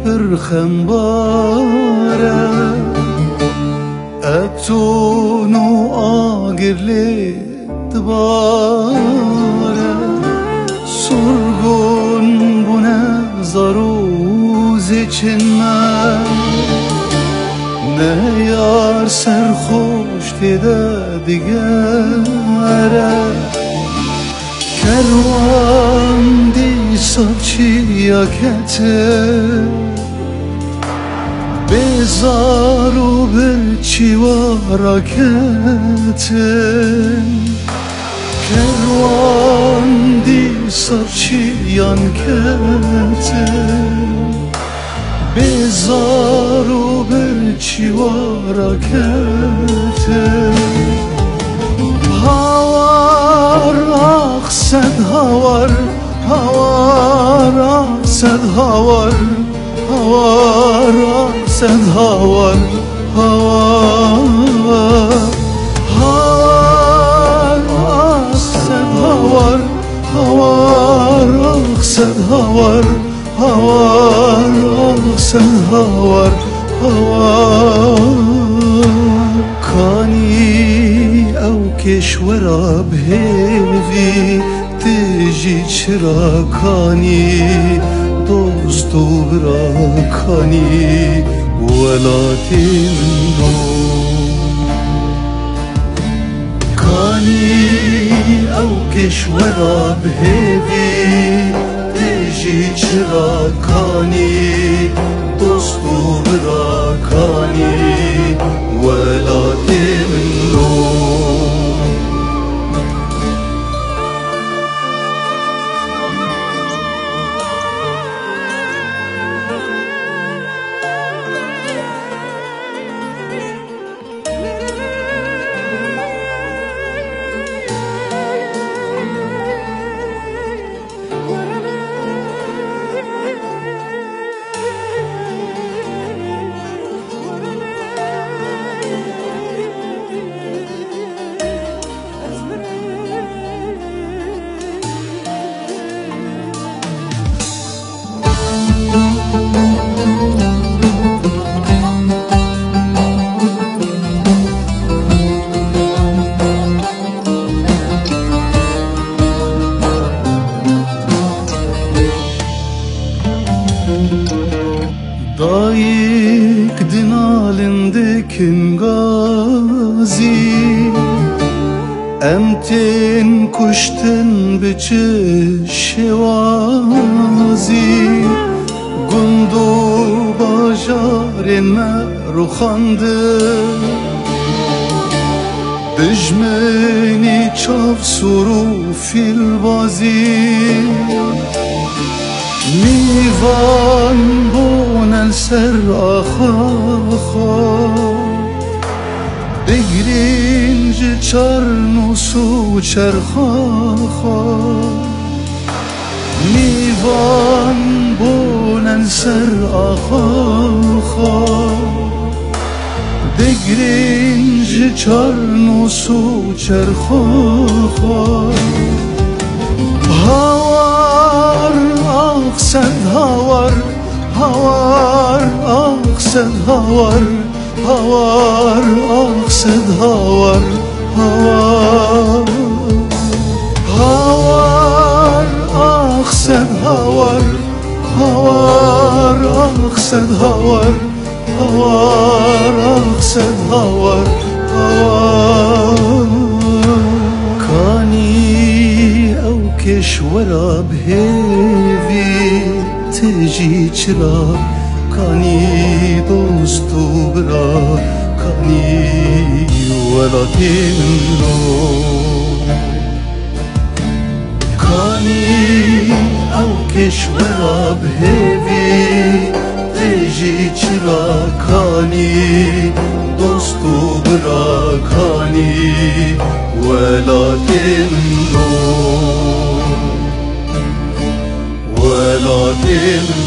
پرخم باره اتونو آگرلی دباره سرگون بونه زاروز چن من نه یار سرخوش دیده دیگره کروان دی سبچی یا کته بزارو برچی و راکته کروان دی سبچی یان کته بزارو برچی و راکته هوار اقصد هوار هوار اقصد هوار هوار اقصد هوار هوار هوار اقصد هوار هوار اقصد هوار هوار اقصد هوار هوار کانی او کشورا بهوی تجی چرا کانی دوستو برا کانی ولاتی منو کانی او کشورا بهوی تجی چرا کانی دوستو برا کانی ولاتی منو Dayık din halindeki gazi Emtin kuştun biçi şevazi Gundu bajarine ruhandı Dijmeni çav suru filbazi میوان بونن سر آخا بگرینج چرنوسو چرخاخا میوان بونن سر آخا بگرینج چرنوسو چرخاخا اقصد هوار هوار اقصد هوار هوار اقصد هوار هوار هوار اقصد هوار هوار اقصد هوار هوار اقصد هوار هوار کانی او کشورا بهوی تجی چرا کانی دوستو برا کانی ولاتی منو کانی او کشورا بهوی تجی چرا کانی دوستو برا کانی ولاتی منو ولكن